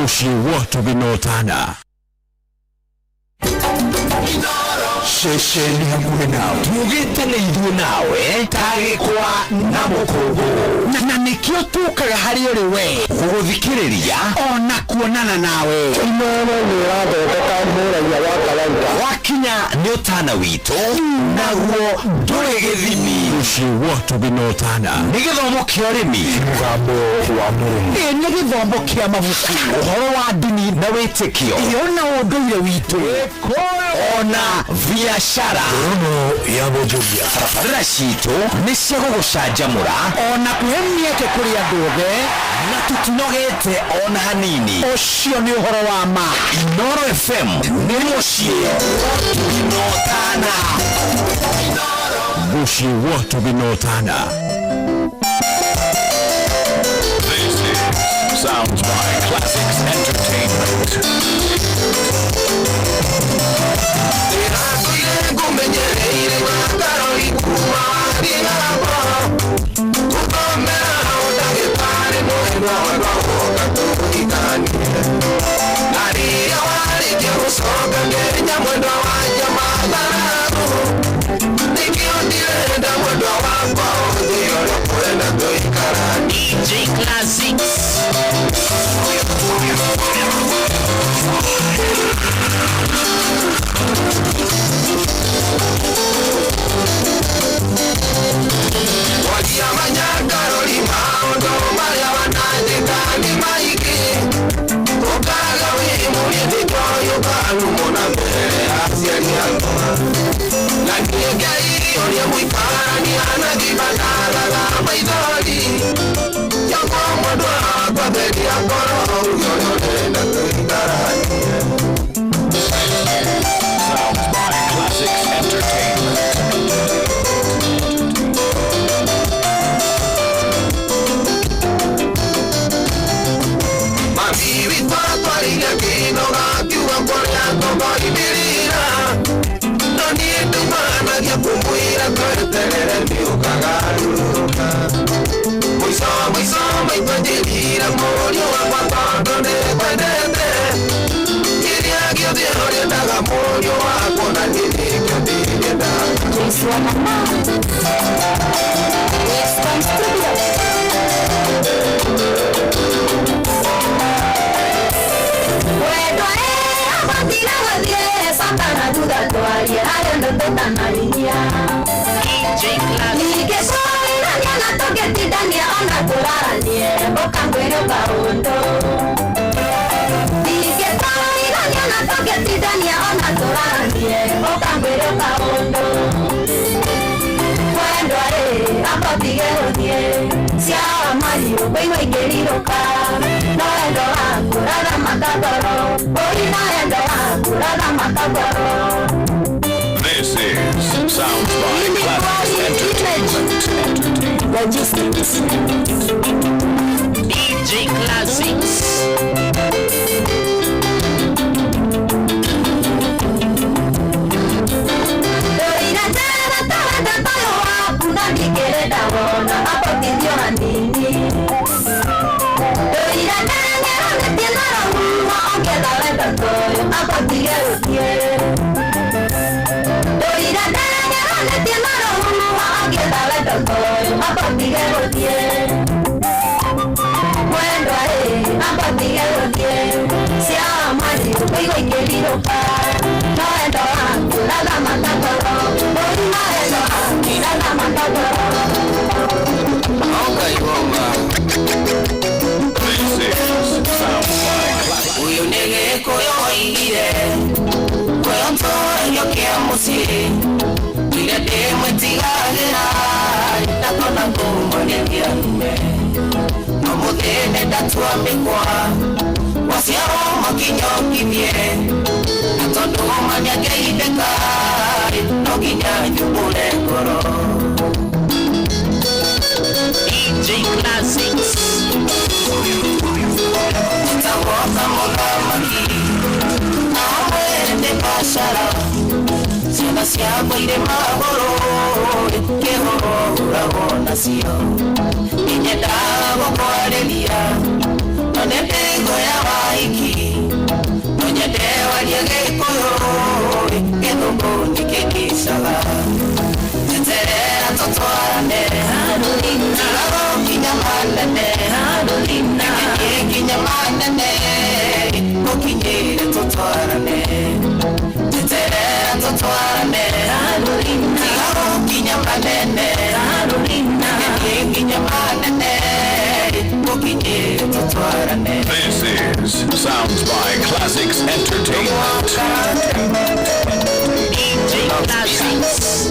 Mushi watu binotana. Shesheni hamwe nawe tugitane idwe nawe tagikwa na mukugu na nikio tukaga hari uri we guthikiriria ona kuonana nawe inoro nirathondeka muraia wa kawaida wakinya ni utana witu naguo nduri githimi. Mushi watu binotana ni githomo kia urimi mugambo wa murimi ni githomo kia mabuku uhoro wa dini na witikio iona unduire witu ona biashara ya bujubia farafara shito nishago gucanjamura ona kuhemieke kuri anduge na tutinogete ona hanini ucio ni uhoro wa ma. Inoro FM ni mushi binotana. Mushi watu binotana. This is Sounds by Classics Entertainment. DJ Classics. Sounds by Classics Entertainment. This is Sounds by Classics Entertainment. Logistics. DJ Classics. DJ Classics. Siapa ide magoro ke horo urabona sio inyenda gukwareria Onendengo ya waiki Onyedewa liege kuyo Gedongo nikedisala Teterera totoarane Nilaro kinyamanane Nekeye kinyamanane Mokinyere totoarane Teterera totoarane Nilaro kinyamanane Nekeye kinyamanane Mokinyere totoarane. This is Sounds by Classics Entertainment. DJ Classics.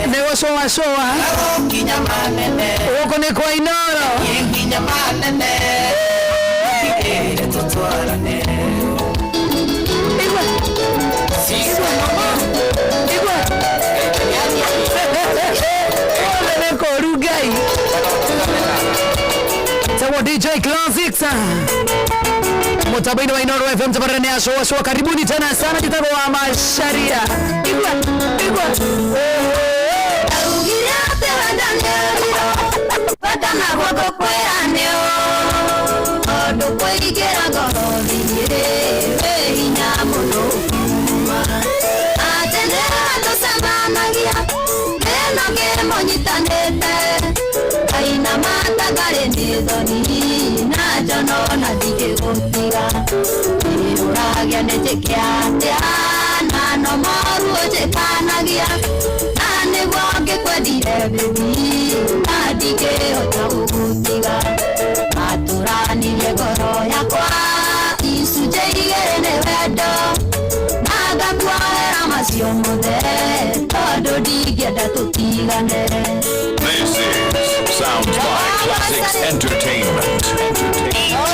Nego soa soa Uko ni kwa inoro DJ Classics Mutabaini wa Inoro FM Tabarania Soa karibuni tena sana kitabu wa Masharia Igwa Watama wako kweraneo Odo kwegera goro vingire Veina mono Atende ato sabanagia Eno ke monyitanete Aina mata gare nidoni Na jono na dike gotiga Iruragia neche kiatea Nano moru oche kanagia Nane wake kwa dire baby Nadike hota ugutiga Maturani liegoro ya kwa Isuje igere newedo Naga kwa hera masio mode Todo digiada tutigane. This is Sounds by Classics Entertainment.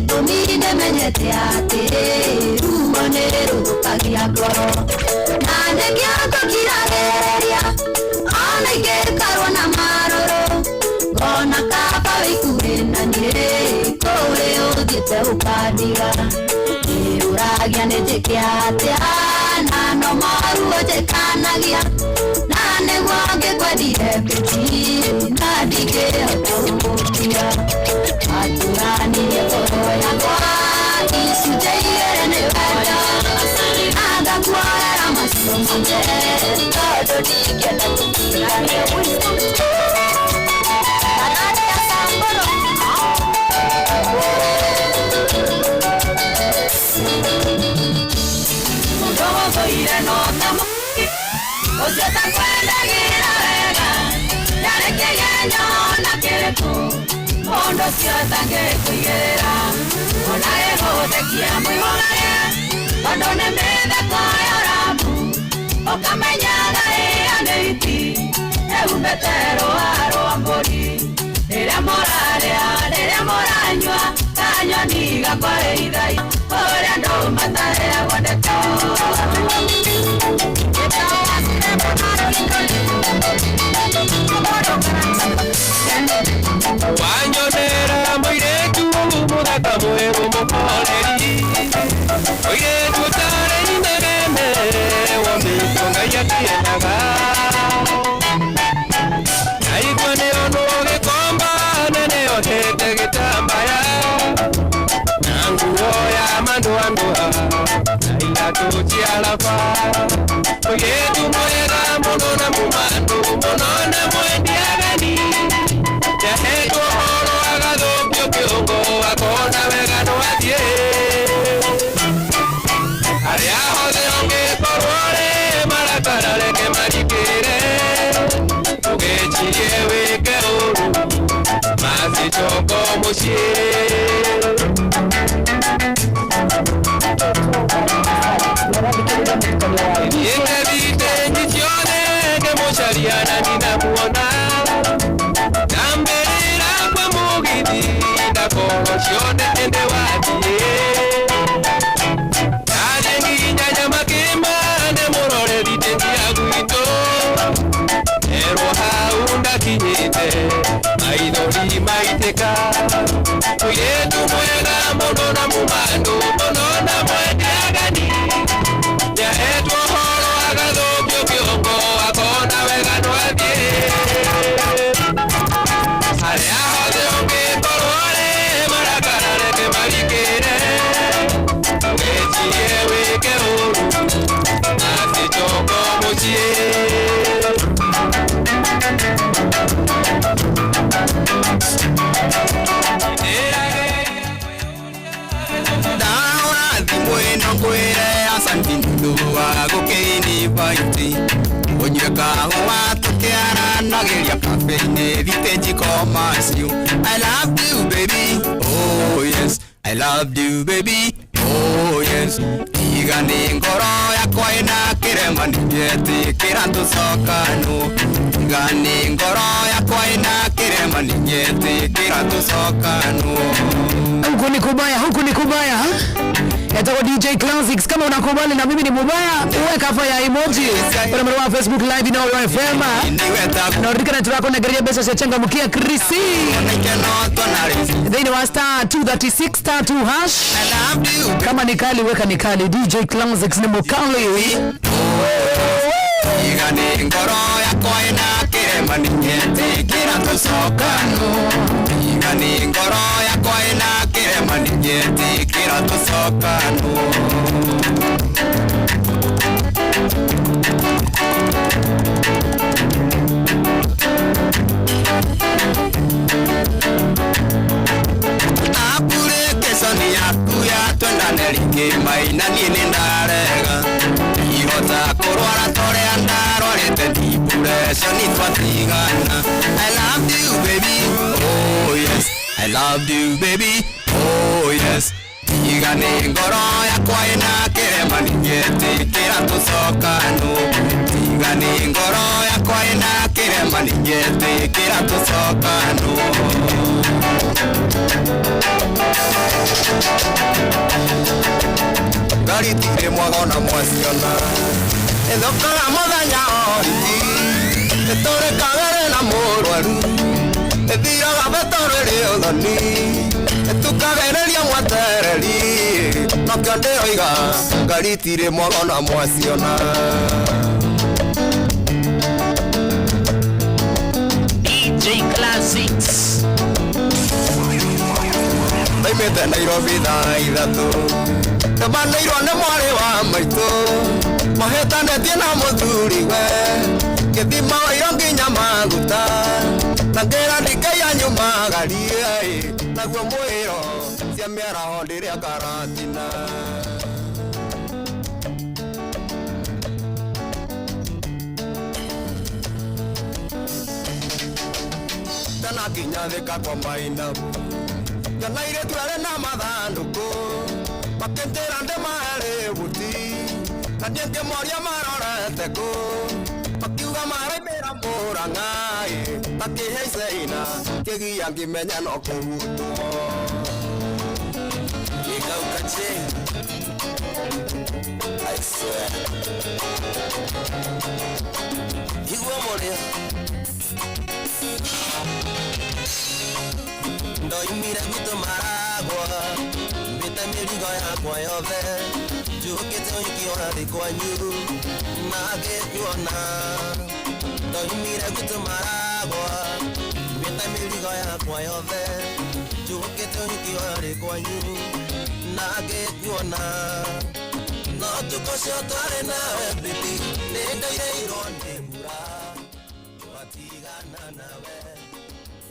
Tumine menyete ate Rumonero tukagia goro Nande kiako kirageria Ana ike karwana maroro Gona kapa wikurena nire Kore odiete ukadiga Iruragia neche kiate Nano maru oche kanagia Nane wage kwa dire peti Nadike hota umutia Aturani yekoro ya kwa Isuje yere nevada Naga kwa era masio manje Todo dike na tukirane Karani ya samboro Mudomo soire no tamuki Osiota kwenda gira vega Yare que yenyo na kereku Ondo siotake kuigera Ona ego tekia muy honare Ondo ne mebe koyo rabu Okamenyaga aneiti Eubetero aro ambori Nere moranywa Kanyo niga kwa eidai Ore ando matare awadeko Wanyonera moiretu muthaka mweru mukoreri Oiretu tare inegene Wambito ngai akienaga Naigua neo no gikomba Nene otete gitambaya mandoandoa ila tuchialafa oyetu mwega monona mumando monona mwendiagani yahetu horo agadopio kiongo akona vegano adie ariaho de onge korore marakarale ke marikere ugechiye weke uru masi choko mushie Yekevite njichione ke moshariana ninamuona Namberera kwa mugidi Ndakorochione ende wabie Najengi nyanya makema Nemurore ditendi aguito Ero haunda kinyite Maidori maiteka Uyetu mwega monona mumando Monona mwende agani ya etu horo agadopio kiongo akona vegano adie Areaho de onge korore marakarare ke marikere Ugechiye weke uru Asi choko muchie Daura di bueno kwere asantindu agokeni baiti Onyeka watu kiara nageria kafeine viteji komasio I love you baby, oh yes I love you baby, oh yes Igani ngoro yakwa ina kirema nijeti kirantu sokano Igani ngoro yakwa ina kirema nijeti kirantu sokano Huku ni kubaya Yatako DJ Classics. Kama unakubali na mimi ni mubaya, uweka hapo ya emoji kwa mtandao wa Facebook Live na Royal FM na rika na turako na garia besa sechenga mkia Krisi then was star 236 star 2 hash. Kama ni kali weka ni kali. DJ Classics ni mukali Igani ngoro yakwa ina kirema nijeti kirantu sokano Igani ngoro yakwa ina kirema nijeti kirantu sokano Apure kesoni yaku ya twendanelike maina nini ndarega Ihota korwara tore andarorete depression itwatigana I love you baby, oh yes I love you baby, oh yes Igani ngoro yakwa ina kirema nijeti kirantu sokano Igani ngoro yakwa ina kirema nijeti kirantu sokano Gari tire mwagona mwasiona Edokaga muthenya oriti Etore kagere na murwaru Ethiraga betorere othoni Etukagereria mwatereri Nakio ndioiga Gari tire mwagona mwasiona DJ Classics. Ndaimite Nairobi thaa ithatu Ndabanĩirwo nĩ mwarĩ wa maitũ Mahĩtanĩtie na mũthuriwe Gĩthima wairo nginya maguta Na ngĩra ndikĩia nyumagarie Naguo mwĩro cia mĩaraho ndĩrĩa karatina Tana nginya thĩka kwa mainabu Jana iretu arĩ na mathandũkũ Makĩnjĩra ndĩmahere buti Na niĩ ngĩmoria marorete kũ Makiuga maraimĩra Mũrang'a Takĩhaicaina kĩgia ngĩmenya no kũhutwo Gĩkauka chĩ I swear Igua mũrĩa Ndoimire gwitũ Maragwa Mbĩte mĩrigo yakwa yothe Njũkĩte ũhiki ona thĩ kwanyu Na ngĩkuona Ndoimire gwitũ Maragwa Mbĩte mĩrigo yakwa yothe Njũkĩte ũhiki ona thĩ kwanyu nagekuona no tukocio tware nawe baby nendaire ironde mbura twatigana nawe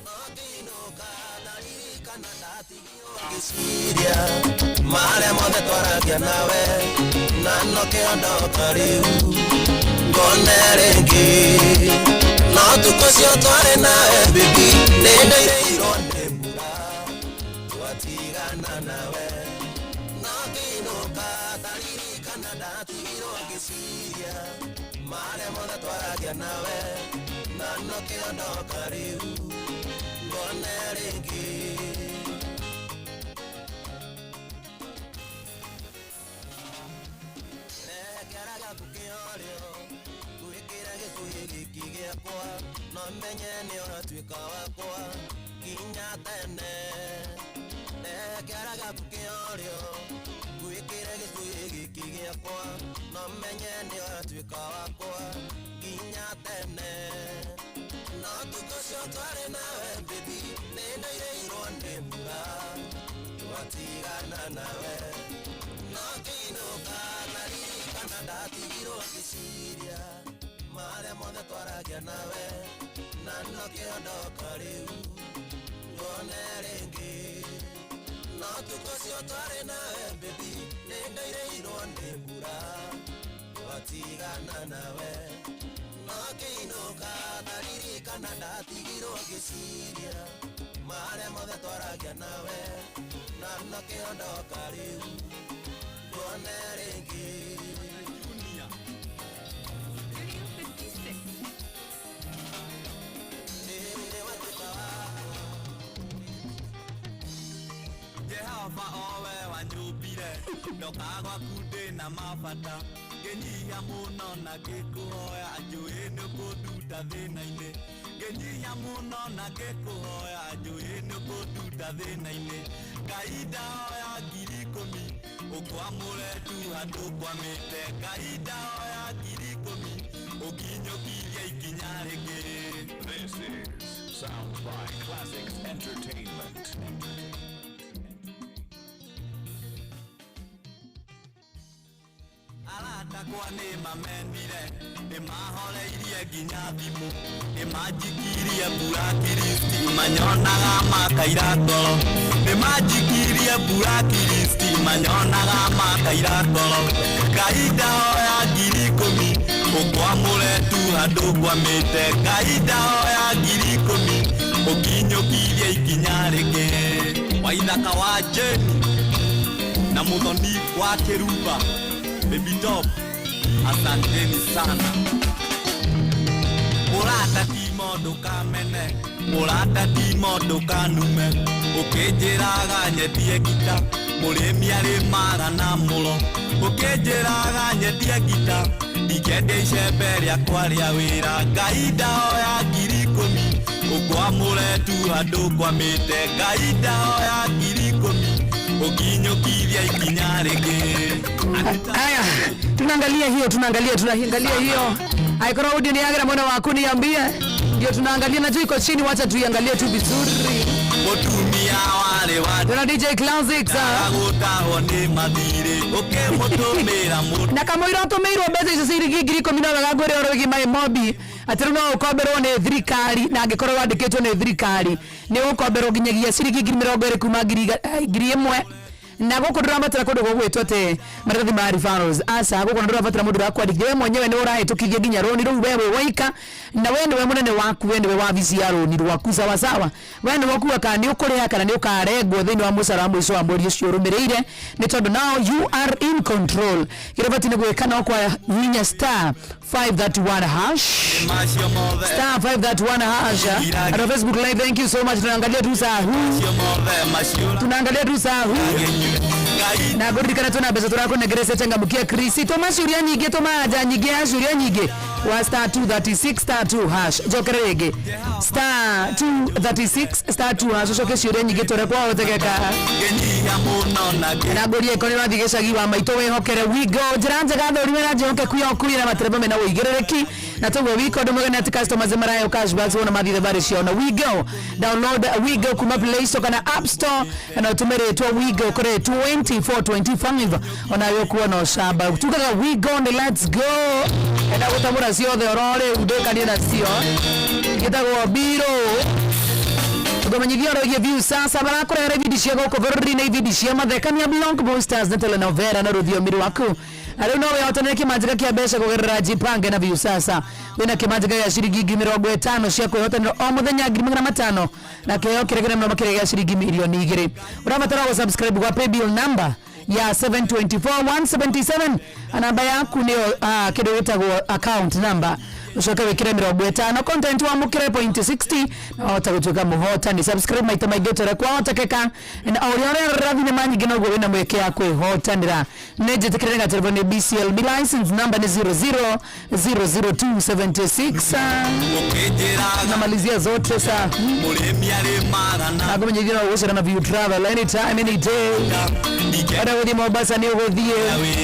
no kinoka ndaririkana ndatigirwo ngĩciria marĩa mothe twaragia nawe na no kĩondoka rĩu ngone rĩngĩ no tukocio tware nawe baby nendaire ironde mbura twatigana nawe no kĩnoka ndaririkana ndatigirwo ngĩciria marĩa mothe twaragia nawe na no kĩondoka rĩu ngone rĩngĩ no menye nĩ ũratuĩka wakwa nginya tene kĩara gĩaku kĩorĩo gwĩkĩre gĩcũhĩ gĩkĩ gĩakwa no menye nĩ ũratuĩka wakwa nginya tene no tũkocio twarĩ nawe baby nĩndaire ironde mbura twatigana nawe no kĩinũka ndaririkana ndatigirwo ngĩciria marĩa mothe twaragia nawe na no kĩondoka rĩu ngone rĩngĩ no tũkocio twarĩ nawe baby nĩndaire ironde mbura twatigana nawe no kĩinũka ndaririkana ndatigirwo ngĩciria marĩa mothe twaragia nawe na no kĩondoka rĩu ngone rĩngĩ ndokagwa kunde na mabata ngenyihia muno na ngĩkũhoya njũĩ nĩ kũnduta thĩna-inĩ ngenyihia muno na ngĩkũhoya njũĩ nĩ kũnduta thĩna-inĩ Ngai ndahoya 10,000 ũkwamũre tu handũ kwamĩte Ngai ndahoya 10,000 ũkinyũkirie ikinya rĩngĩ. This is Sounds by Classics Entertainment. Aratakwa nĩ mamenire nĩmahoreirie nginya thimũ nĩmanjikirie mbura Kristi manyonaga makaira ngoro nĩmanjikirie mbura Kristi manyonaga makaira ngoro Ngai ndahoya 10,000 ũkwamũre tu handũ kwamĩte Ngai ndahoya 10,000 ũkinyũkirie ikinya rĩngĩ Waithaka wa Jeni na Mũthoni wa Kĩruba Baby Top, asanteni sana. Murata ti mũndũ kamene, murata ti mũndũ kanume. Ũkĩnjĩraga nyendie gita, mũrĩmi arĩmaga na mũro. Ũkĩnjĩraga nyendie gita, ndingĩendia icembe rĩakwa rĩa wĩra. Ngai ndahoya 10,000, ũkwamũre tu handũ kwamĩte. Ngai ndahoya 10,000, ũkinyũkirie ikinya rĩngĩ. Haya, tunaangalia hiyo. Aikora audio ni yagira mwana wako niambie. Ndio tunaangalia na iko chini, wacha tuiangalie tu vizuri. Mutumia wale wa Tuna DJ Classics. Agutaho ni mathire. Okay, mutumira mutu. Na kama iratumiro beza izo sirigi giriko mina gagore orogi my mobi. Atero no ukomberwo ni thirikari na angikorwo wandikitwo ni thirikari. Ni ukomberwo ginyagia sirigi 20 kuma 1,000. Na gũkũ ndũrabatara kũndũ gwĩtwo te maratathi ma referrals asa gũkũ ndũrabatara mũndũ ũrakwandĩkithia we mwenyewe nĩ ũrahĩtũkithia nginya roni rũu wewe waika na we nĩwe mũnene waku we nĩwe wabici ya roni rwaku sawa sawa we nĩwe ũkuga kana nĩ ũkũrĩha kana nĩ ũkarengwo thĩinĩ wa mũcara wa mũico wa mweri ũcio ũrũmĩrĩire nĩ tondũ now you are in control kĩrĩbati nĩ gwĩka no kwa hinya star 531 hash star 531 hash at Facebook live. Thank you so much. Tunaangalia tu saa na gurikana tuna pesa turako negerese changamukia Krisi Thomas uria nyingi tomaja nyingi azuria nyingi wa star 236 star 2 hash jokerege star 236 star 2 hash coke ciuria nyingi tore kwa otegeka na guria ikoni wathigecagi wa maito wehokere wigo njira njega thori wera njoke kuya na matereba mena uigirereki na tugo wiko ndo mwega nati customers marayo cashbacks wana madhi the bari shiona Wigo download Wigo kuma Play Store kana App Store na utumere tu Wigo kore 2425 ona yokuwa no shaba tukaga Wigo ni let's go enda gutamura sio the orore udeka ni na sio gitago biro Gomanyigio rogie view sasa barakora video cia goko verri na video cia mathekania blockbusters na telenovela na rudhio miru waku ari no we otane kimanjika kia besha kugerera jipange na view sasa wina kimanjika ya shiringi 50 cia kuhotanira o muthenya 500 na keo kiregere mno makirega shiringi milioni 2 urabatara wa subscribe kwa paybill number ya 724177 namba yaku ni kido gitagwo account number ucoke wikire 50 content wa mukire point 60 na utagutuka muhota ni subscribe maita maigotera kwa otakeka na oriore rathine manyi gino gwe na mweke ya kwihotanira neje tikirega telefoni BCLB license number ni 0000276 namalizia zote sa muremi aremaga na agomenye gino gusera na view travel anytime any day wada wodi Mombasa ni ugodhie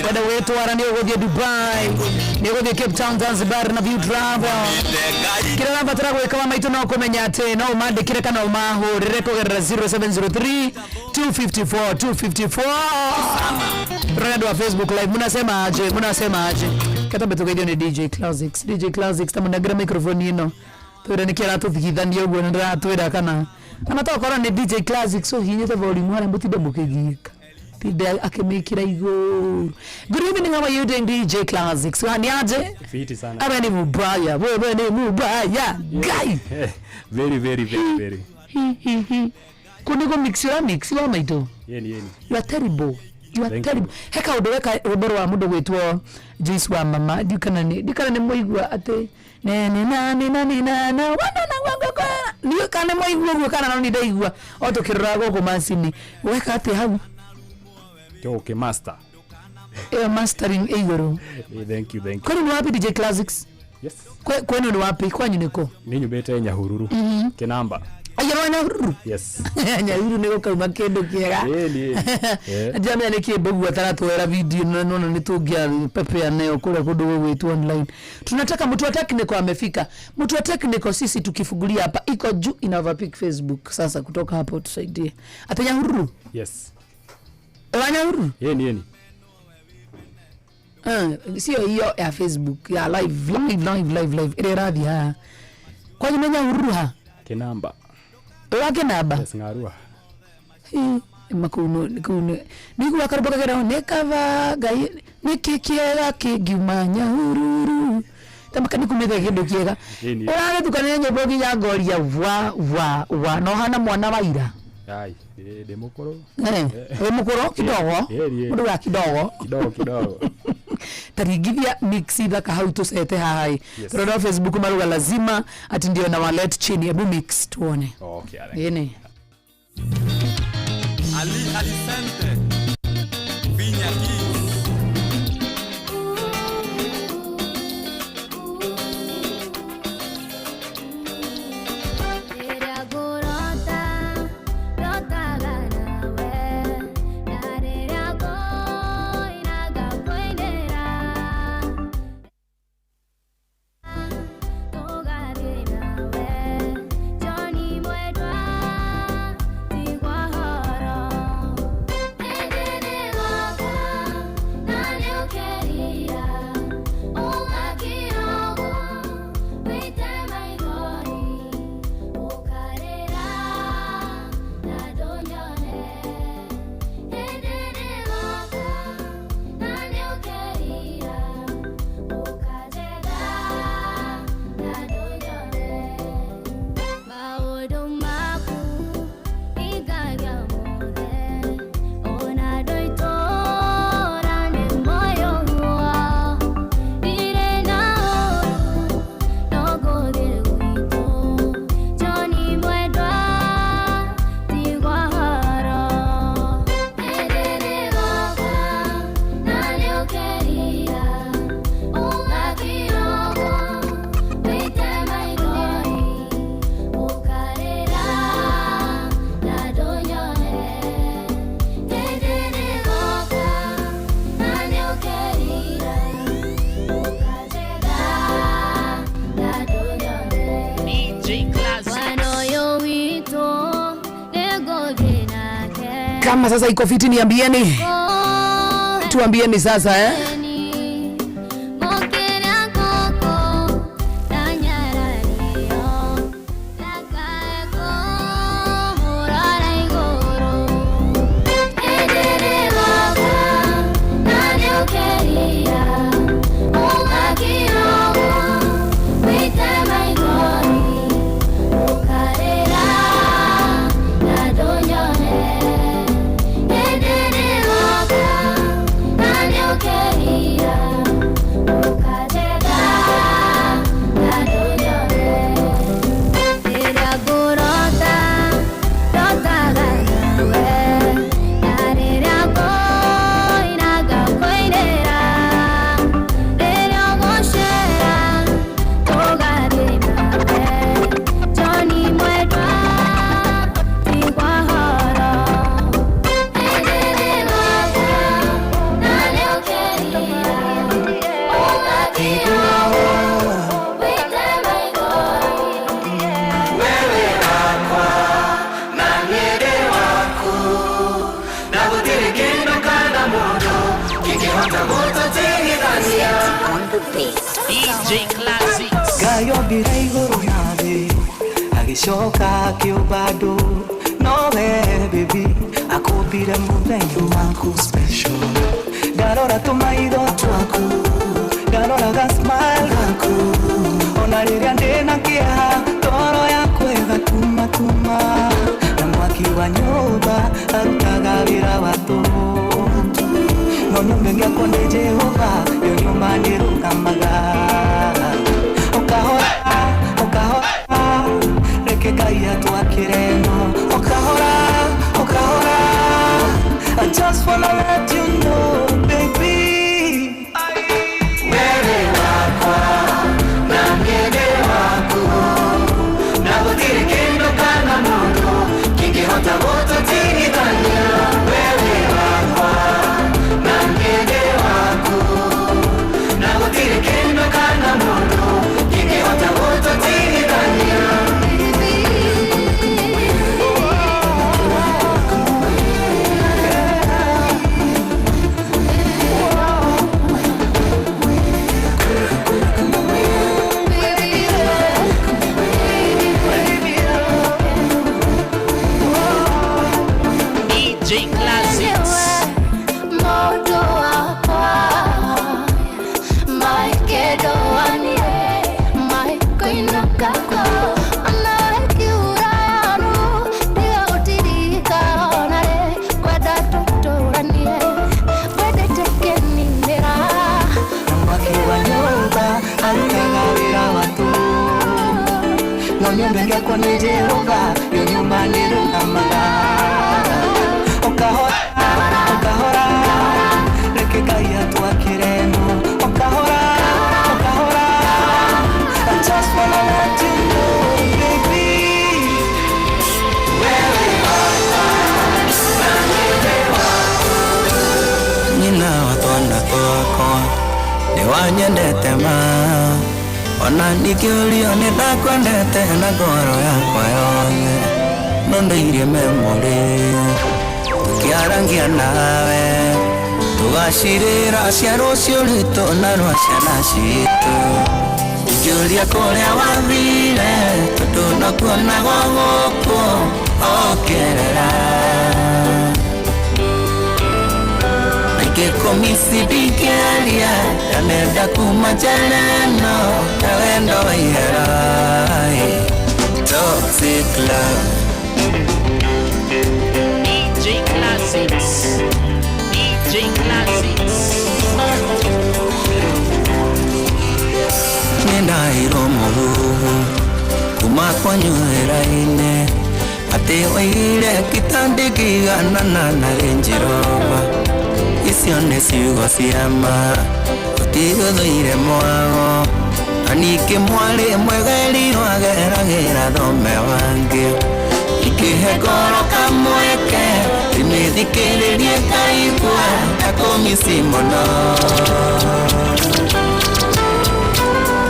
wada wetu ara ni ugodhie Dubai ni ugodhie Cape Town Zanzibar na view travel kila namba tara gweka maito no kumenya ate no mandikire kana umahurire kugerera 0703 254 radio wa Facebook live munasema aje katambe tugedio ni DJ Classics tamunagira microphone ino twira nikira tuthigithania uguo ndira twira kana tokora ni DJ Classics so hinyete volume ara mutinde mukigika tinde akimikira iguru. Good evening, how are you doing DJ Classics? Ni aje? Fiti sana. Aba ni mubaya, wewe ni mubaya. Guy. Very. Kuniko mix ya maito. Yeni. You are terrible. Heka udoweka ubero wa mudo wetwo Joyce wa mama. Dikana ni moigwa ate. Na wana kwa. Niyo kana moigwa kana ni daigwa. Oto kirrago ko masini. Weka ate hau. Okay, master. Mastering igoro. Thank you. Kwani ni wapi DJ Classics? Yes. Kwani ni wapi? Kwanyu niko? Ninyu bete Nyahururu. Kinamba. Ayo Nyahururu. Yes. Nyahururu niko kauma kendo kiega. Jamia niki bogu ataratu era video nona nitungia pepe ya neo kule kudogo wetu online. Tunataka mtu wa technical amefika. Mtu wa technical sisi tukifungulia hapa iko juu ina overpick Facebook. Sasa kutoka hapo tusaidie. Ata Nyahururu? Yes. Nyahururu? Yeni. Sio hiyo ya Facebook ya live ile radhi ha. Kwa nini Nyahururu ha? Kinamba. Wake naba. Yes, ngarua. Makuno niku akarboka kera nekava gai nikikiera kigiuma Nyahururu. Tamakani kumeza kindo kiega. Ora tukane nyobogi ya goria wa no hana mwana waira. Ai, demokoro. Demokoro kidogo. Mundu wa kidogo. Tarigithia mixi thaka hau tusete hai. Tuna Facebook maruga lazima ati ndio na wallet chini hebu mix tuone. Okay, yene. Alisante. Vinya hii. Johnny Muedwa, Tigua Horo. Kama sasa iko fiti niambieni. Tuambieni sasa DJ Classics. Gayo biraiguru nabe agishoka kiobado no baby akubire mudenyo wako special darora tumaido twako darora ga smile wako onariria ndena kia toro yako ega tuma na mwaki wa nyumba arutaga wira watu no nyumba ngako ni Jehova yo nyumba ni rukamaga okahora reke kaya twakireno okahora I just wanna let you know baby wewe wako na mgeni wako na butire kendo kana moto kingehota moto tini tanya wewe wako na mgeni wako na butire kendo kana moto kingehota moto tini tanya DJ Classics. Moto wako Maikedo wanie Maikoinuka kwa Anakiurayanu Dio utirika onare Kweda tuturanie Kwede tekeni nira mwaki wa nyumba arutaga wira watu no nyumba ngako ni Jehova yo nyumba ni rukamaga okahora reke kaya twakireno okahora I just wanna let you know baby nina watwana kwako niwanyendete ma ona nikiurio nitakwendete na ngoro yakwa yothe no ndairie memori tukiarangia nawe tugacirĩra cia rũciũ rwitũ na rwa ciana citũ ingĩũria kũrĩa wathire tondũ nakuona gwa gũkũ okerera naingĩkũmici ndingĩaria ndanenda kuma njereno na wendo waihera toxic love DJ Classics. DJ Classics. Nĩndairwo mũhuhu kuma kwanyu wĩra-inĩ atĩ waigire gĩtandĩ kĩiganana na Range Rover icio nĩ ciugo cia ma ũtigũthũire mwago na ningĩ mwarĩ mwega erirwo ageragĩra thome wangĩ ikĩhe ngoro kamweke ndĩmĩthikĩrĩrie ngaigua ndakũmici mũno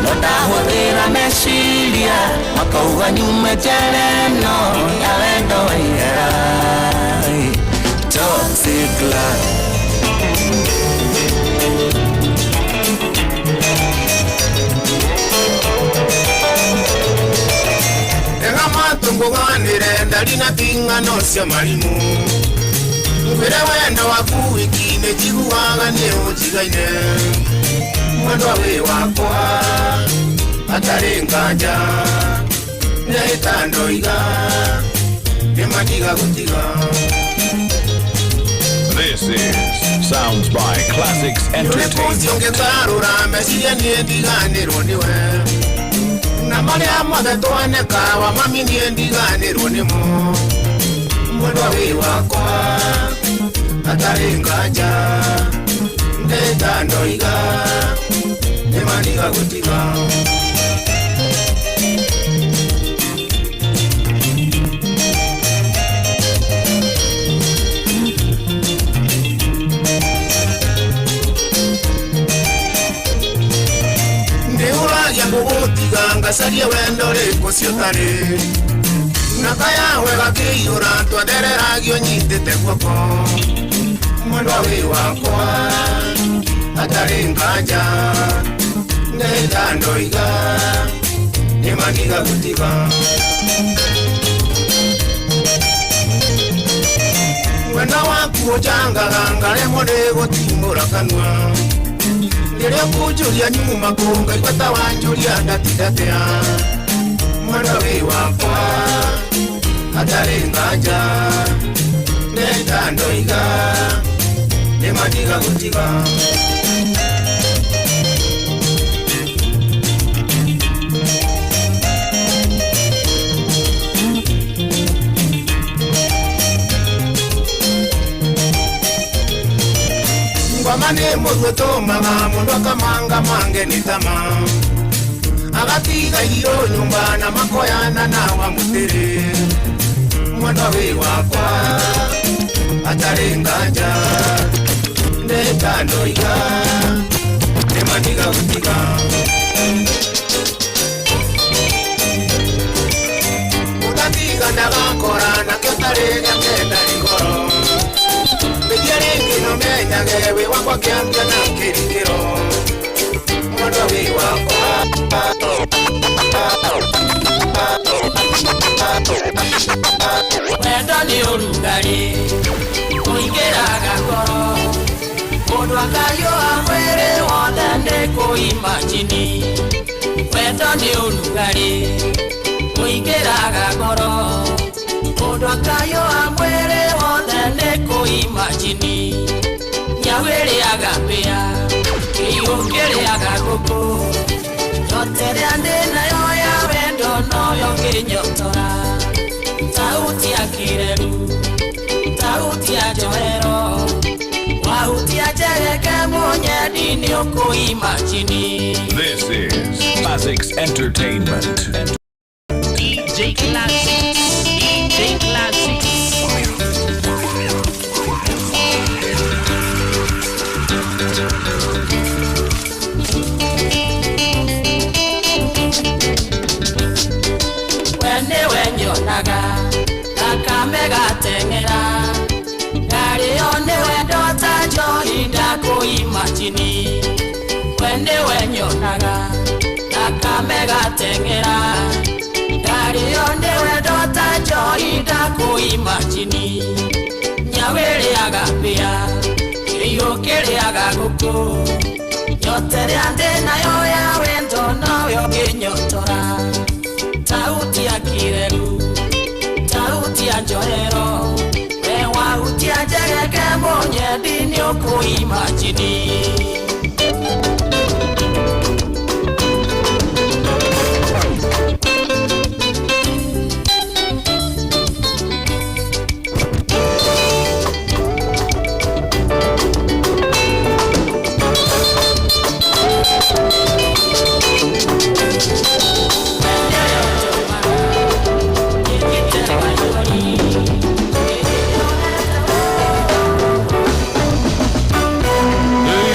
no ndahũthĩra meciria makauga nyume njere ĩno ya wendo waihera clan. Tunguganire ndari na tingano cia marimu mbere wendo waku wikine jiguaga ni ujigaine mwendwa wi wakwa atari nganja neitandoiga nimatiga gutiga. This is Sounds by Classics Entertainment. Ungetarura mesiye ni ndiganirwo niwe na maria mothe twaneka wa mami nie ndiganirwo nimo mwendwa wi wakwa atari nganja ndetandoiga nimaniga gutiga. Ngasaria wendo riko ciotari nakaya wega kiyura twadereragio nyitite guoko mwendwa wi wakwa atari nganja ndetandoiga nimaniga gutiga. Wenda waku ujangaga ngaremwo ni gutimbura kanua Ngiria kujuria nyuma kunga ikweta wanjuria ndatidatea mwendwa wi wakwa atari nganja ndetandoiga nimaniga gutiga. Ngwamane murutomaga mundu akamanga mange nitama agatiga hiyo nyumba na makoyana na wa mutere mwendwa wi wakwa atari nganja ndetandoiga nimaniga gutiga. Mutatiga ndagakora nakio tari nyakenda rigoro no menyage wi wakwa kiambia na kirikiro mwendwa wi wakwa wendo ni urugari uingiraga ngoro mundu akayua mwiri wothe ni kuimagini. Wendo ni urugari uingiraga ngoro mundu akayua mwiri wothe ni kuimagini. Nyawiriaga mbia iyukiriaga guku yotere andinayo ya wendo noyo nginyotora. Tauti ya kireru tauti ya johero wahuti ya jereke munyedi ni ukuimagini. This is Classics Entertainment. DJ Classics, DJ Classics. Wende wenyonaga nakamega tengera gari one wendo tajo ida kuimagini. Wende wenyonaga nakamega tengera gari one wendo tajo ida kuimagini. Nyawiriaga mbia iyukiriaga guku yotere andinayo ya wendo noyo nginyotora. Tauti ya kireru tauti ya johero we wahuti ya jereke munyedi ni ukuimagini.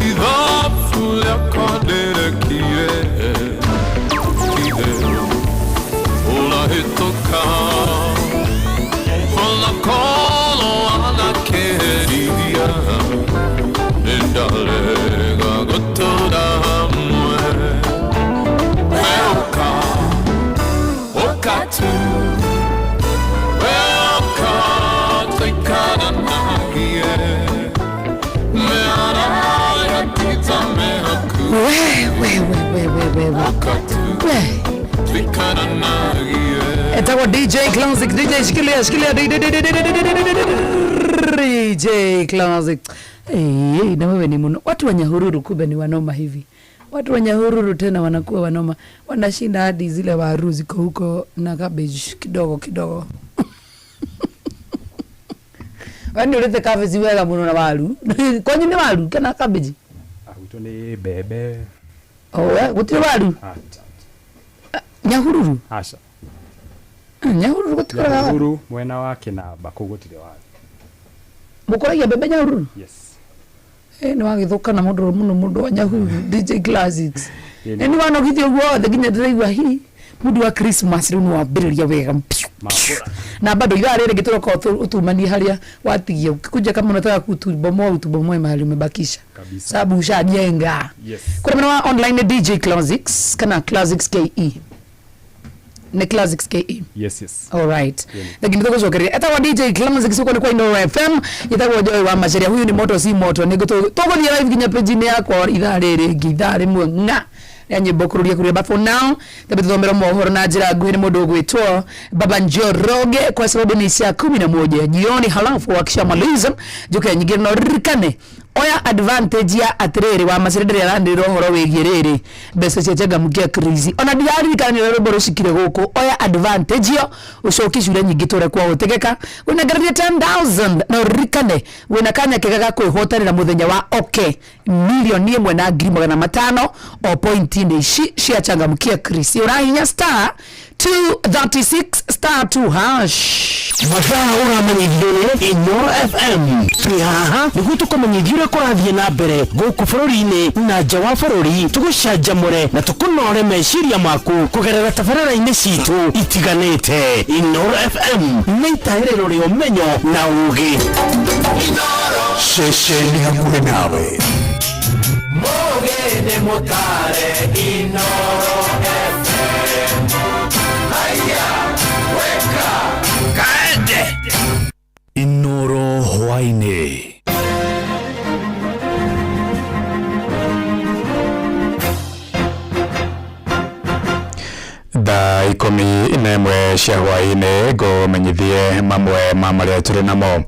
The Etawa DJ Classic, DJ shikilia DJ Classic. Na wewe ni muno. Watu wa Nyahururu kumbe ni wanoma hivi. Watu wa Nyahururu tena wanakuwa wanoma. Wanashinda hadi zile waru ziko huko na cabbage kidogo. Wani ulete cabbage wega muno na waru. Kwa nini waru kana cabbage? Wito ni bebe. Gutire waru? Nyahururu? Asha. Nyahururu gutire waru? Nyahururu mwena wake na bako gutire waru. Mukoragia bebe Nyahururu? Yes. Ni wagithuka na mundu wa Nyahururu DJ Classics. Ni wanogithio guothe nginya ndiraigua hi mundu wa Christmas riu ni wambiriria wega. Na bado irarere gitoroka utumani haria watigia kuja kama unataka kutubomoa mahali umebakisha. Sababu ushajenga. Yes. Kuna mwana online DJ Classics kana Classics KE. Ne Classics KE. Yes. All right. Lakini tuko zokeria. Eta wa DJ Classics uko ni kwa Ino FM. Yetagwo Joy wa Macharia. Huyu ni moto si moto. Nego tuko ni live ginya page ni yako idharere githare mwenga. Ya nyimbo kurudia but for now tabe tuthomera mohoro na njira nguhi ni mundu gwitwo Baba Njoroge kwa sababu ni saa 11 jioni. Halafu wakishamaliza juke nyingine no rikane oya advantage ya atiriri wa Macharia arandiro horo wigiriri beso chenga mukia crazy ona diari kana rero boro shikire goko oya advantage yo ushokishura nyingi tore kwa utegeka unagaria 10,000 no rikane wina kanya kega kwihotanira muthenya wa milioni 1,500 o point ni shia changamkia Chris urahinya star 236 star 2 hash mathaa uramenyithio Ino FM haha niguo tukomenyithio kurathie na mbere guku bururi-ini na nja wa bururi tugucanjamure na tukunore meciria maku kugerera tabarĩra-inĩ citu itiganĩte. Ino FM nĩ itaĩrĩro rĩa ũmenyo na ũũgĩ ceceni hakuhĩ nawe Mogene motare Inoro FM. Haya, weka kaende Inoro hwainĩ. Thaa 11 cia hwainĩ ngũmenyithie mamwe ma marĩa tũrĩ namo.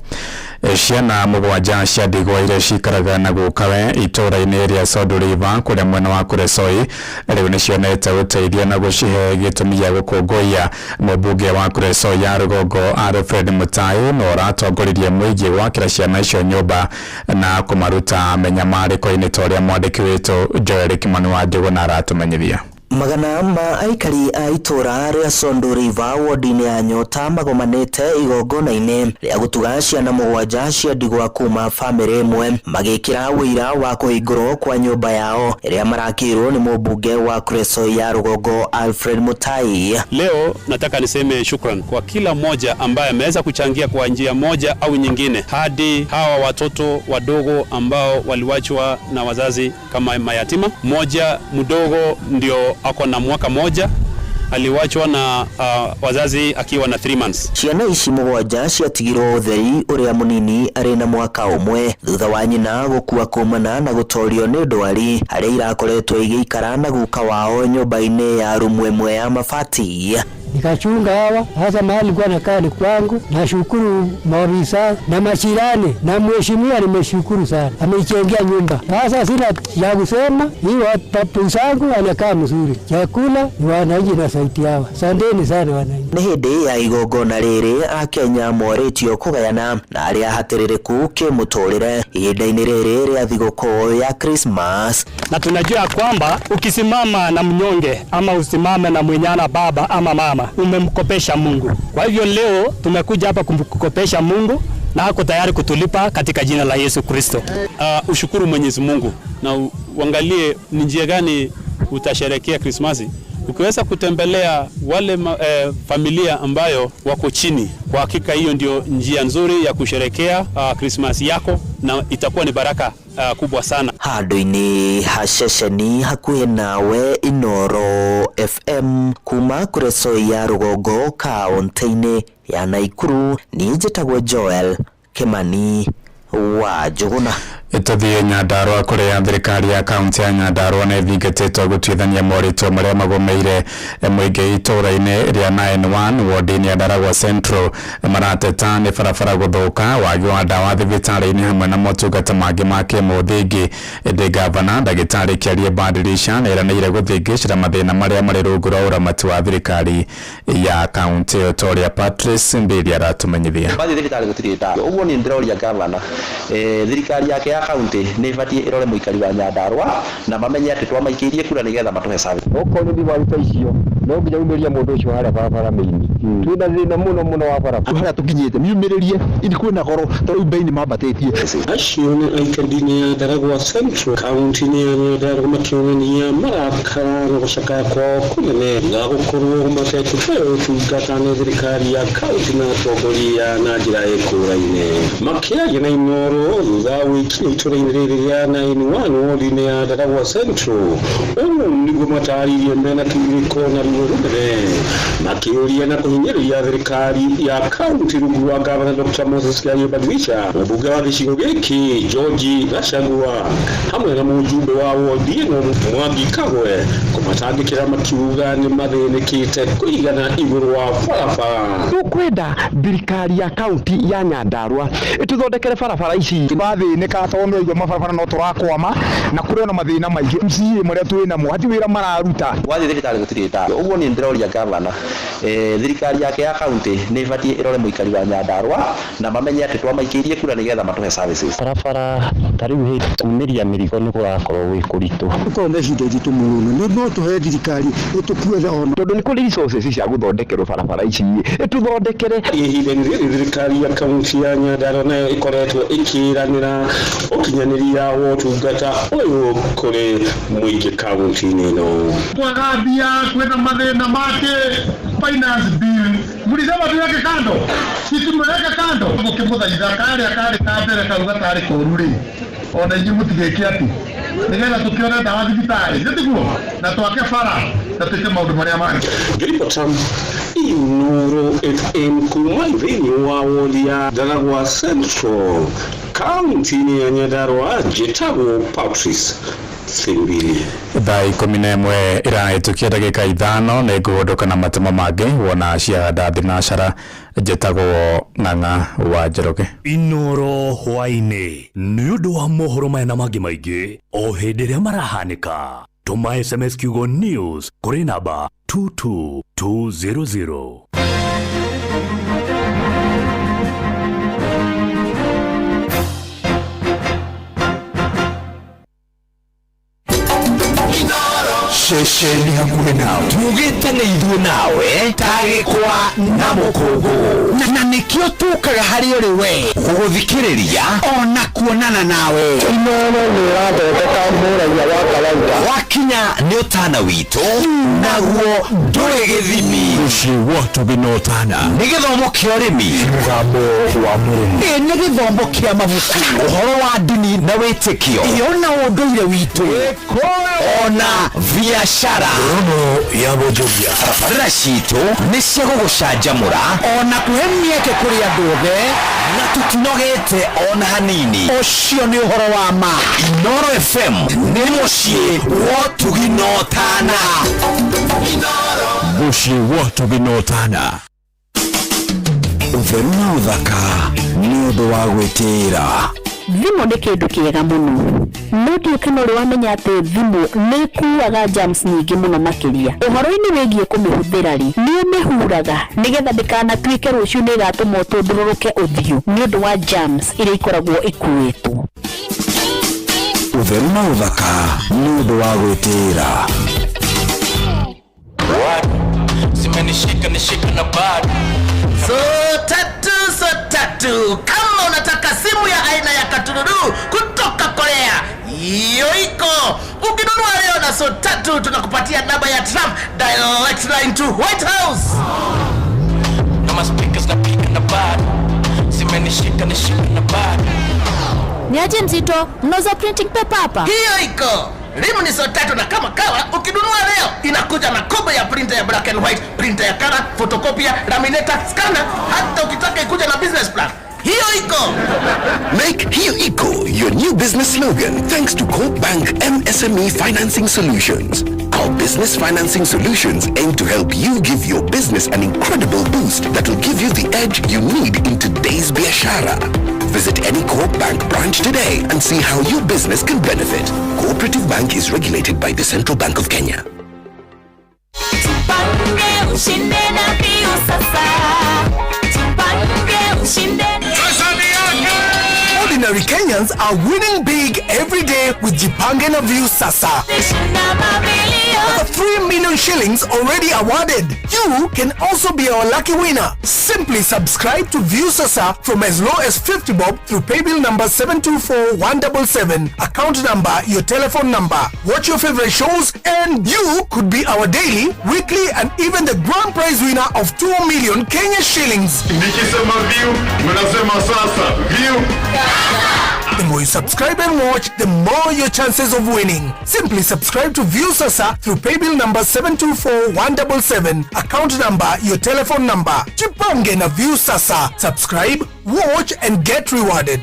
Ciana mugwanja cia ndigwa iria cikaraga na gukawe itũra-inĩ rĩa Sondu River kũrĩa mwena wa Kuresoi rĩu nĩ cionete ũteithio na gũcihe gĩtũmi gĩa gũkũngũiya mũmbunge wa Kuresoi ya rũgongo Alfred Mutai no ũratongoririe mũingĩ gwakĩra ciana icio nyũmba na kũmaruta menyamarĩko-inĩ ta ũrĩa mwandĩki witũ Joel Kimani wa Njũgũna aratũmenyithia. Magana ma aikari a itura ria Sondu River ward-ini ya Nyota magomanite igongona-ini ria gutuga ciana mugwanja cia ndigwa kuma family imwe magikira wira wa kuhingurwo kwa nyumba yao iria marakirwo ni mũmbunge wa Kuresoi ya rũgongo Alfred Mutai. Leo nataka niseme shukran kwa kila mmoja ambaye ameweza kuchangia kwa njia moja au nyingine hadi hawa watoto wadogo ambao waliwachwa na wazazi kama mayatima. Mmoja mdogo ndio ako na mwaka moja aliwachwa na wazazi akiwa na 3 months. Ciana ici mugwanja ciatigirwo utheri uria munini ari na mwaka umwe thutha wa nyina gukua kumana na gutorio ni ndwari aria irakoretwo igiikara na guka wao nyumba-ini ya rumu imwe ya mabati. Nikachunga hawa hasa mahali kwa nakaa ni kwangu. Nashukuru maofisa na mashirani na mheshimiwa, nimeshukuru sana, ameichengea nyumba. Sasa sina ya kusema, hii watu zangu wanakaa mzuri, chakula ni wananchi na saiti hawa. Asanteni sana wananchi. Ni hindi ya igongona riri Akenya moretio kugayana na aria hatiririku kimuturire ihinda-ini riri ria thigũkũ ya Christmas. Na tunajua kwamba ukisimama na mnyonge ama usimame na mwenyana baba ama mama umemkopesha Mungu. Kwa hivyo leo tumekuja hapa kumkopesha Mungu na hako tayari kutulipa katika jina la Yesu Kristo. Ushukuru Mwenyezi Mungu na uangalie ni njia gani utasherehekea Krismasi. Ukiweza kutembelea wale familia ambayo wako chini, kwa hakika hiyo ndio njia nzuri ya kusherehekea Krismasi yako na itakuwa ni baraka kubwa sana. Handũ-inĩ ha ceceni hakuhĩ nawe Inoro FM kuma Kuresoi ya rũgongo kaũntĩ-inĩ ya Naikuru, ni njĩtagwo Joel Kimani wa Njũgũna. Itathie Nyandarua kuria thirikari ya kaunti ya Nyandarua na ithingatitwo gutwithania moritũ maria magomeire muingi itura-ini ria 91 ward-ini ya Ndaragwa Central marateta ni barabara guthuka wagi wa ndawa thibitari-ini hamwe na motungata mangi ma kimuthingi ndi gavana ndagitari Kiarie Badilisha eranĩire guthingicira mathina maria mari rungu rwa uramati wa thirikari ya kaunti Otoria Patrice Mbiri aratumenyithia bathi thirikari gutiri ndawa uguo ni ndiroria gavana thirikari yake ya kaunti ni ibatie irore muikari wa Nyandarua na mamenye ati twamaikirie kura nigetha matuhe service oko ni bibaruta icio no nginya umeria mundu ucio haria barabara mini twina thina muno wa barabara haria tukinyite miumiririe ili kwina goro tariu beini mambatitie acio ni aikari-ini ya Ndaragwa Central kaunti-ini ya Nyandarua makionania marakara na gucakaya kwao kunene na gukorwo matekũheo ũtungata nĩ thirikari ya kaunti na atongoria na njĩra ĩkũraine makĩaria na Inooro thutha wa wĩki itũra-inĩ rĩrĩ rĩa 91 ward-inĩ ya Ndaragwa Central ũũ nĩguo mataririe mena kĩgirĩko na ruo rũnene makĩũria na kũhinyĩrĩria thirikari ya kaunti rungu rwa gavana Dr. Moses Kiarie Badilisha mũmbunge wa gĩcigo gĩkĩ George Gachagua hamwe na mũjumbe wa ward ĩno Mwangi Kagwe kũmatangĩkĩra makiuga nĩ mathĩnĩkĩte kũigana igũrũ wa barabara tukwenda thirikari ya kaunti ya Nyandarua ituthondekere barabara ici bathĩnĩka tondũ igwe mabarabara no tũrakwama na kũrĩ na mathĩna maingĩ mci mũrĩa twĩna mo hati wĩra mararuta wathi thirikari gũtirĩ ndawa ũguo ni ndiroria gavana thirikari yake ya kaunti ni ibatie irore muikari wa Nyandarua na mamenye ati twamaikirie kura nigetha matuhe services barabara tariu kumiria mirigo ni kurakorwo gwĩ kũritũ tondũ hinde nditũ mũno no tuhe thirikari ũtukue ona tondũ ni kũrĩ resources cia gũthondekerwo barabara ici ituthondekere ihinda-inĩ rĩrĩ thirikari ya kaunti ya Nyandarua nayo ikoretwo ĩkĩranĩra ũkinyanĩria wa ũtungata ũyũ kũrĩ mũingĩ kaunti-inĩ ĩno twagambia kwĩna mathĩna make finance bill mulisema tuweke kando situmweke kando mukimuthaitha kari kambere kauga tari kũruri ona inyi mutigĩke ati nigetha tukione ndawa thibitari nĩtiguo na twake bara na twĩke maũndũ marĩa mangĩ ngĩribota Inooro FM kuma thĩinĩ wa wodi ya Ndaragwa Central kaunti-inĩ ya Nyandarua njĩtagwo Patrice Simbiri thaa 11 ĩrahĩtũkia ndagĩka 5 nĩ ngũgũndũka na matemo mangĩ wona cianda thinacara njĩtagwo Ng'ang'a wa Njoroge Inooro hwainĩ nĩ ũndũ wa mohoro maya na mangĩ maingĩ o hĩndĩ ĩrĩa marahanĩka tũma SMS kiugo news kũrĩ namba 22200 Shesheni hakuhe nawe tugĩtane ithuĩ nawe tagĩkwa na mũkũngũ na nĩkĩo tũkaga harĩ ũrĩ we gũgũthikĩrĩria ona kuonana nawe Inooro nĩ ĩrathondeka mũraia wa kawaida wakinya nĩ ũtana witũ naguo ndũrĩ gĩthimi mũciĩ gwatũ binotana nĩ gĩthomo kĩa ũrĩmi mũgambo wa mũrĩmi nĩ gĩthomo kĩa mabuku ũhoro wa ndini na wĩtĩkio ona ũndũire witũ ona biashara ya bojobia barabara citũ nĩ cia gũgũcanjamũra ona kũhe mĩeke kũrĩ andũ othe na tũtinogete ona hanini ũcio nĩ ũhoro wa ma Inooro FM nĩ mũciĩ wa ũtugi na ũtana mũciĩ wa ũtugi na ũtana ũtheru na ũthaka nĩ ũndũ wa gwĩtĩĩra thimũ nĩ kĩndũ kĩega mũno no ndiũĩ kana ũrĩ wamenya atĩ thimũ nĩ ĩkuaga germs nyingĩ mũno makĩria ũhoro-inĩ wĩgiĩ kũmĩhũthĩra rĩ nĩ ũmĩhuraga nĩgetha ndĩkanatuĩke rũciũ nĩ ĩgatũma ũtũndũrũrũke ũthiũ nĩ ũndũ wa germs iria ikoragwo ikuĩtwo ũtheru na ũthaka nĩ ũndũ wa gwĩtĩĩra zimenishika nishika na bado so tatu kama unataka simu ya aina ya Katururu kutoka Korea hiyo iko ukinunua leo na so tatu tunakupatia namba ya Trump direct line to White House na maspikers na pika na bado zimenishika nishika na bado niaje mzito mnauza printing paper hapa hiyo iko Rimu ni so tatu na kama kawa ukinunua leo inakuja na kobo ya printer ya black and white, printer ya color, photocopia, laminator, scanner, hata ukitaka ikuja na business plan. hiyo iko. Make Hiyo Iko your new business slogan thanks to Coop Bank MSME Financing Solutions. Our business financing solutions aim to help you give your business an incredible boost that will give you the edge you need in today's biashara. Visit any Coop Bank branch today and see how your business can benefit. Cooperative Bank is regulated by the Central Bank of Kenya. Ordinary Kenyans are winning big every day with Jipange na View Sasa. Over 3 million shillings already awarded. You can also be our lucky winner. Simply subscribe to View Sasa from as low as 50 bob through paybill number 724177, account number, your telephone number. Watch your favorite shows and you could be our daily, weekly and even the grand prize winner of 2 million Kenya shillings. Nikisema View, mnasema sasa. View. The more you subscribe and watch, the more your chances of winning. Simply subscribe to View Sasa through paybill number 724177, account number, your telephone number. Jipange na View Sasa. Subscribe, watch and get rewarded.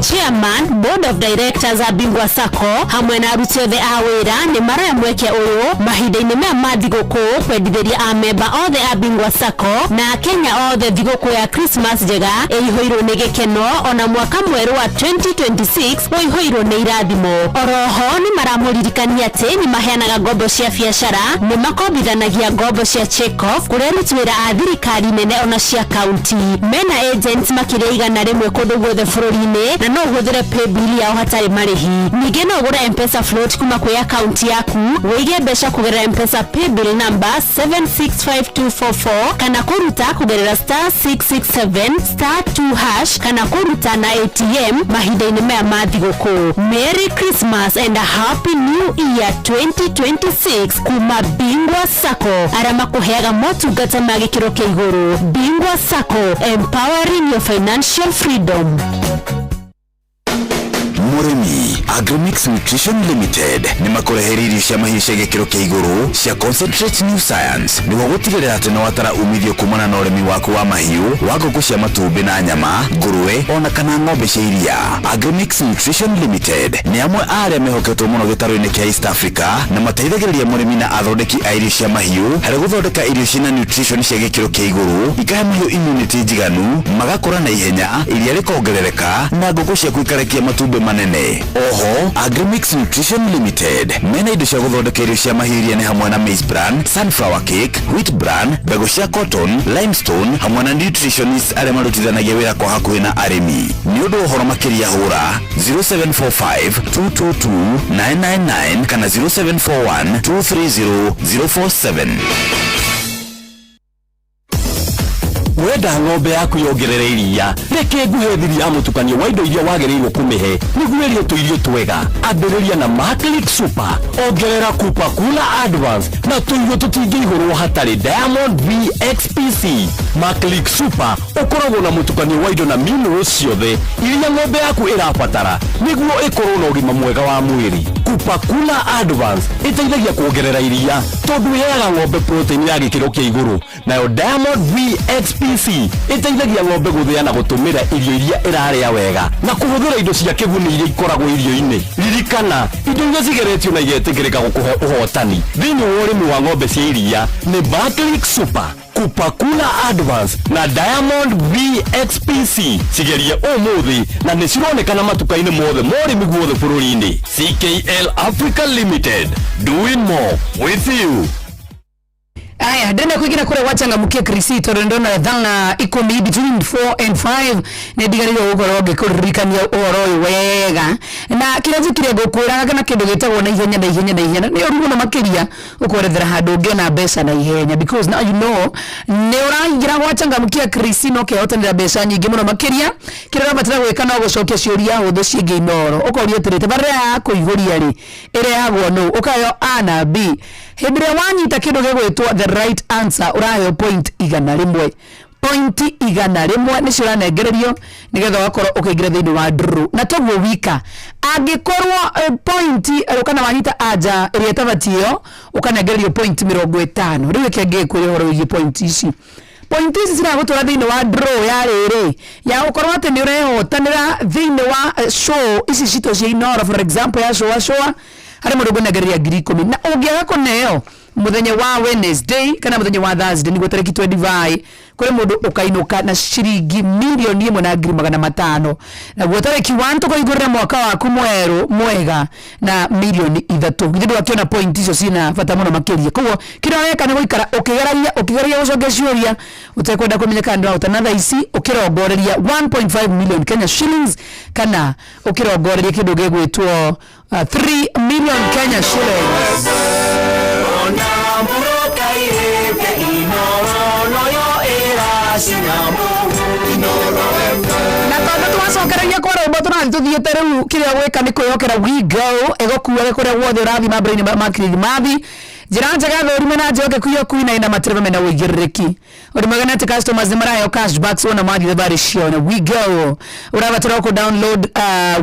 Chairman, Board of Directors a Bingwa Sacco hamwe na aruti othe a wira ni mara mweke uyu mahinda-ini maya ma thigũkũ kwendithĩria amemba othe a Bingwa Sacco na Kenya othe thigũkũ ya Christmas njega ĩihũirwo nĩ gĩkeno ona mwaka mwerũ wa 2026 ũihũirwo nĩ irathimo. Oroho ni maramũririkania atĩ ni maheanaga ngombo cia biacara, ni makombithanagia ngombo cia check-off kũrĩa aruti wĩra a thirikari nene ona cia kaunti. Mena agents makĩria igana rĩmwe kũndũ guothe bũrũri-inĩ na no ũhũthĩre paybill yao hatarĩ marĩhi. Ningĩ no ũgũre M-Pesa float kuma kwĩ akaunti yaku, wĩige mbeca kũgerera M-Pesa paybill number 765244 kana kũruta kũgerera *667*2# kana kũruta na ATM mahinda-inĩ maya ma thigũkũ. Merry Christmas and a Happy New Year 2026 kuma Bingwa Sacco, arĩa makũheaga motungata ma gĩkĩro kĩa igũrũ. Bingwa Sacco, empowering your financial freedom. Murimi Agromix Nutrition Limited ni makureheria irio cia mahiũ cia gĩkĩro kĩa igũrũ cia Concentrate New Science nĩguo gũtigĩrĩra atĩ no watara umithio kumana na ũrĩmi waku wa mahiũ wa ngũkũ cia matumbĩ na nyama, ngũrwe ona kana ng'ombe cia iria. Agromix Nutrition Limited ni amwe arĩa mehoketwo mũno gĩtarũ-inĩ kĩa East Africa na mateithagĩrĩria mũrĩmi na athondeki a irio cia mahiũ harĩ gũthondeka irio ciĩna nutrition cia gĩkĩro kĩa igũrũ ikahe mahiũ immunity njiganu, magakũra na ihenya, iria rĩkongerereka na ngũkũ cia gũikarekia matumbĩ manene. Oho, Agromix Nutrition Limited mena indo cia gũthondeka irio cia mahiũ iria nĩ hamwe na maize bran, sunflower cake, wheat bran, mbegũ cia cotton, limestone hamwe na nutritionists arĩa marutithanagia wĩra kwa hakuhĩ na arĩmi. Nĩ ũndũ ũhoro makĩria hũra 0745-222-999 kana 0741-230-047. Wenda ng'ombe yaku yongerere iria, reke nguhe ya mũtukanio wa indo iria wagĩrĩirwo kũmĩhe nĩguo ĩrĩe tũirio twega. Ambĩrĩria na Maclick Super, ongerera Cooper Cooler Advance na tũirio tũtingĩihũrwo hatarĩ Diamond VXPC. Maclick Super ũkoragwo na mũtukanio wa indo na minerals ciothe iria ng'ombe yaku ĩrabatara nĩguo ĩkorwo na ũgima mwega wa mwĩrĩ. Cooper Cooler Advance ĩteithagia kuongerera iria tondũ ĩheaga ng'ombe protein ya gĩkĩro kĩa igũrũ, nayo Diamond VXPC ĩteithagia ng'ombe gũthĩa na gũtũmĩra irio iria ĩrarĩa wega na kũhũthĩra indo cia kĩguni iria ikoragwo irio-inĩ. Ririkana, indo iria cigeretio na igetĩkĩrĩka gũkũhe ũhotani thĩinĩ wa ũrĩmi wa ng'ombe cia iria nĩ Maclick Super, Cooper Cooler Advance na Diamond VXPC. Cigerie ũmũthĩ na nĩ cironekana matuka-inĩ mothe ma ũrĩmi guothe bũrũri-inĩ. CKL Africa Limited, doing more with you. Aya, ndenda kuingira kule wachangamkia Krisito ndona dhana iko ni between 4 and 5 ne digariro ugoroge kuririkania uhoro wega na kiraje kire gukura kana kindu gitagwo na ihenya ni urugo na makiria ukorethera handu ungiona mbeca na ihenya because now you know ne urangira wachangamkia Krisino ke hotanira mbeca nyingi muno makiria kirera batira gwika no gucokia ciuria huthu ciingi inoro ukoria tirite bare ya kuihuria ri ire yagwo no ukayo A na B hindire wanyita kindu gigwitwo the right answer urayo point igana rimwe point 100 nĩ ciranengererio nigetha wakorwo ũkĩingĩra thĩinĩ wa draw na toguo wika angĩkorwo point kana wanyita anja ĩrĩa ĩtabatio ũkanengererio point 50 rĩu kĩngĩ kwĩrĩ horo wĩgiĩ point ici point ici ciragũtwara thĩinĩ wa draw ya rĩrĩ ya gũkorwo atĩ nĩ ũrehotanĩra thĩinĩ wa show ici cito cia Inoro for example ya show harĩ mũndũ ũngĩnengereria 10,000 na ũngĩaga kũneo muthenya wa Wednesday kana muthenya wa Thursday niguo tariki 25 kuri mundu ukainuka na ciringi milioni 1,500,000 na guo tariki 1 tukoigurira mwaka waku mweru mwega na milioni 3 githidu wakiona point icio cina bata muno makiria koguo kira weka ni guikara ukigeragia gucokia ciuria utakwenda kumenyeka ndio utanatha ici ukirongoreria 1.5 million Kenya shillings kana ukirongoreria kindu gegwitwo 3 million Kenya shillings. Na tondu twacokereria kwa rwimbo turathiĩte rĩu kĩrĩa gwĩka nĩ kwĩhokera We Go ĩgũkuage kũrĩa guothe ũrathi mambura-inĩ ma Kirithimathi njĩra njega thũrime na njoke kuyo kuina na matereva mena ũigĩrĩrĩki ũndũ mwega nĩ customers nĩmaraheyo cashbacks wona mathiĩ thabarĩ ciao na We Go ũrabatara ku download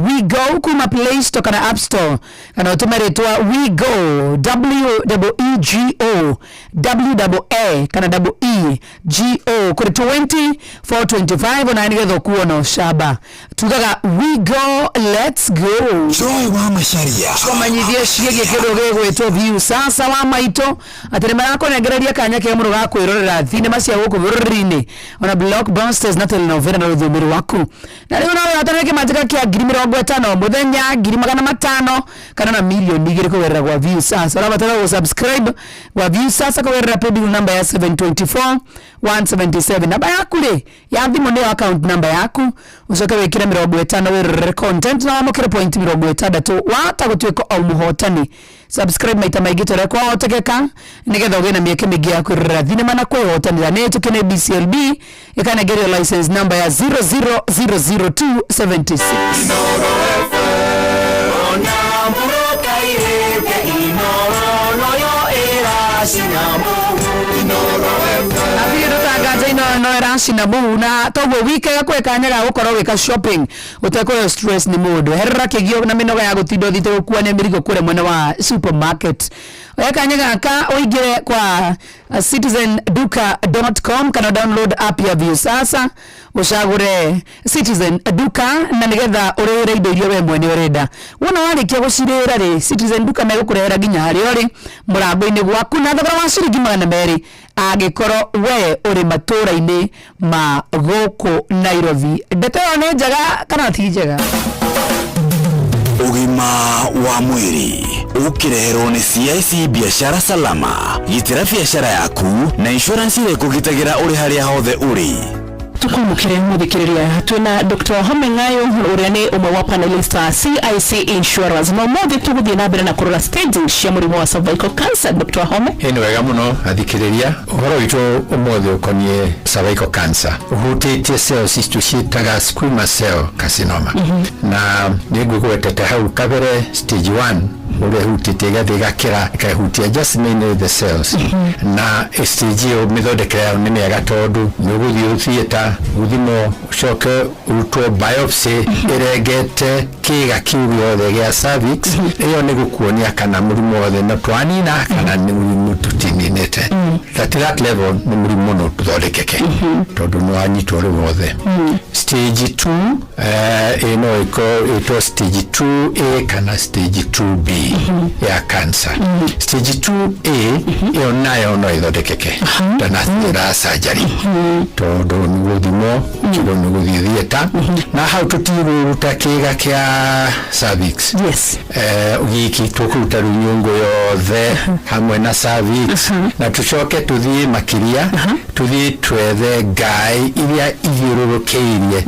We Go kuma Play Store kana App Store kana ũtũme rĩtwa We Go WEGO WAA kana EGO kuri 2425 na nĩgetha kuona shaba tugaga We Go let's go Joy wa Macharia komanyithie ciĩgiĩ kĩndũ gĩgwĩtwo View Sasa wa maito atĩ nĩmarakonengereria kanya ke mũno ga kwĩrorera thinema cia gũkũ bũrũri-inĩ ona blockbusters na telenovela na rũthiomi rwaku na rĩu nawe watanĩke manjĩka kĩa 50,000 mũthenya 500,000 kana na milioni 2 kũgerera gwa View Sasa ũrabatara gũsubscribe gwa View Sasa kũgerera paybill number ya 724,177 namba yaku rĩ ya thimũ nĩ account number yaku ucoke wĩkĩre 50 wĩrorere content na wamũkĩre point 60 wata gũtuĩka o mũhotani subscribe maita maingĩ tũrĩa kwahotekeka nĩgetha ũgĩe na mĩeke mĩingĩ ya kwĩrorera thinema na kwĩhotanĩra nĩ tũkĩne BCLB ĩkanengerio license number ya 0000276 no eracina mu na toguo wikega kwekanyaga gukorwo wika shopping utekwo stress ni mundu herera kigio na minoga ya gutindo thite gukua ne mirigo kure mwena wa supermarket wekanyaga ka uingire kwa citizenduka.com kana download app ya View Sasa ucagure Citizen Duka na nigetha urire indo iria we mwene urenda wona warikia gucirira ri Citizen Duka megukurehera ginya hari ori murango-ini gwaku na thogora wa ciringi 200 agikorwo we uri matura-ini ma gũkũ Nairobi ndeto ĩyo nĩ njega kana ti njega Ugima wa mwiri ukireherwo ni CIC biashara salama gitira biashara yaku na insurance ile kugitagira uri haria hothe uri tukumukire muthikiriria twina Dr. Home Ngayo uria ni umwe wa panelist a CIC Insurance no mothe tuguthie na mbere na kurora stage cia murimu wa cervical cancer. Dr. Home ni wega muno athikiriria uhoro witu umothe ukonie cervical cancer uhutitie cells icio ciitaga squamous cell carcinoma na nĩngũgwetete hau kabere stage 1 ule hutite gakira kahutia just mainly the cells na stage yo mithondekere yao nĩ mĩega tondũ nĩũgũthiĩ theater guthimo ucoke urutwo biopsy iregete kiga kiu gĩothe gĩa cervix iyo nĩ gũkuonia kana mũrimũ wothe na twanina kana nĩ mũrimũ tutininĩte at that level nĩ mũrimũ no tũthondekeke tondũ nĩ wanyitwo rĩu wothe stage 2 ĩno ĩtwo stage 2A kana stage 2B ya cancer stage 2A iyo nayo no ithondekeke ndanathira surgery tondũ nĩ gũthimo kido nĩ gũthiĩ theater na hau tũtigũruta kĩga kĩa cervix ugiki tũkũruta nyungu yothe hamwe na cervix na tucoke tuthiĩ makiria tuthiĩ twethe ngai iria ithiũrũrũkĩirie